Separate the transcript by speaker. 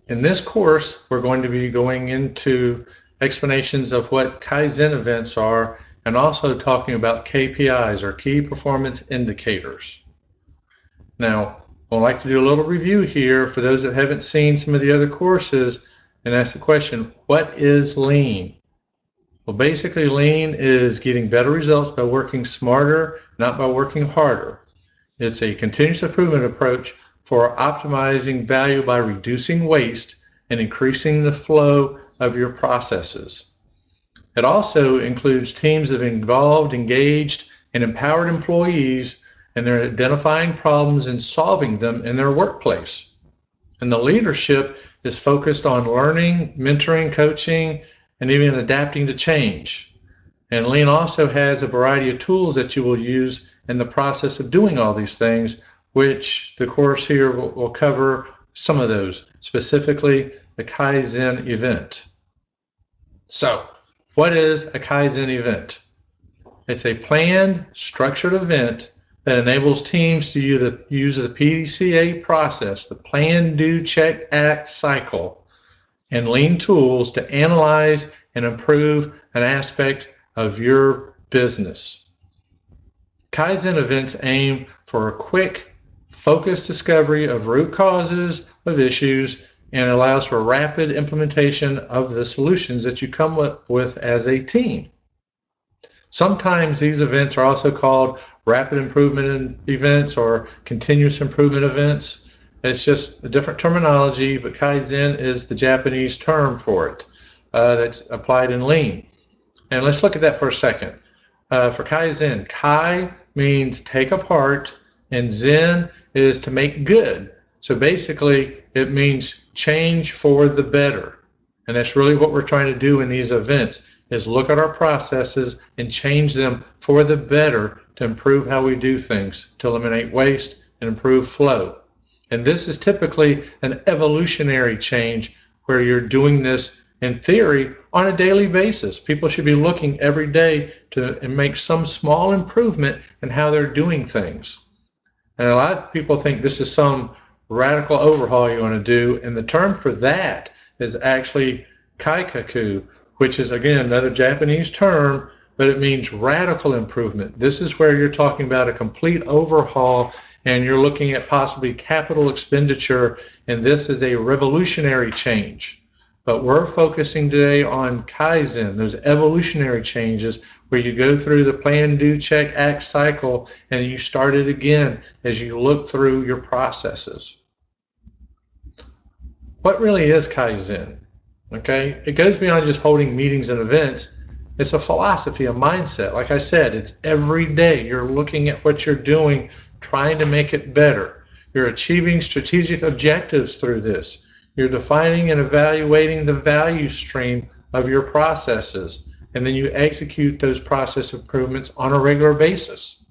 Speaker 1: In this course, we're going to be going into explanations of what Kaizen events are and also talking about KPIs, or key performance indicators. Now, I'd like to do a little review here for those that haven't seen some of the other courses and ask the question, what is lean? Well, basically lean is getting better results by working smarter, not by working harder. It's a continuous improvement approach for optimizing value by reducing waste and increasing the flow of your processes. It also includes teams of involved, engaged, and empowered employees, and they're identifying problems and solving them in their workplace. And the leadership is focused on learning, mentoring, coaching, and even adapting to change. And Lean also has a variety of tools that you will use in the process of doing all these things, which the course here will cover some of those, specifically the Kaizen event. So, what is a Kaizen event? It's a planned, structured event that enables teams to use the PDCA process, the plan, do, check, act cycle, and lean tools to analyze and improve an aspect of your business. Kaizen events aim for a quick, focused discovery of root causes of issues and allows for rapid implementation of the solutions that you come up with as a team. Sometimes these events are also called rapid improvement events or continuous improvement events. It's just a different terminology, but Kaizen is the Japanese term for it that's applied in Lean. And let's look at that for a second. For Kaizen, Kai means take apart, and Zen is to make good. So basically, it means change for the better. And that's really what we're trying to do in these events, is look at our processes and change them for the better to improve how we do things, to eliminate waste and improve flow. And this is typically an evolutionary change where you're doing this in theory on a daily basis. People should be looking every day to make some small improvement in how they're doing things. And a lot of people think this is some radical overhaul you want to do, and the term for that is actually kaikaku, which is again another Japanese term, but it means radical improvement. This is where you're talking about a complete overhaul and you're looking at possibly capital expenditure, and this is a revolutionary change. But we're focusing today on Kaizen, those evolutionary changes where you go through the plan, do, check, act cycle, and you start it again as you look through your processes. What really is Kaizen? Okay, it goes beyond just holding meetings and events. It's a philosophy, a mindset. Like I said, it's every day. You're looking at what you're doing, trying to make it better. You're achieving strategic objectives through this. You're defining and evaluating the value stream of your processes, and then you execute those process improvements on a regular basis.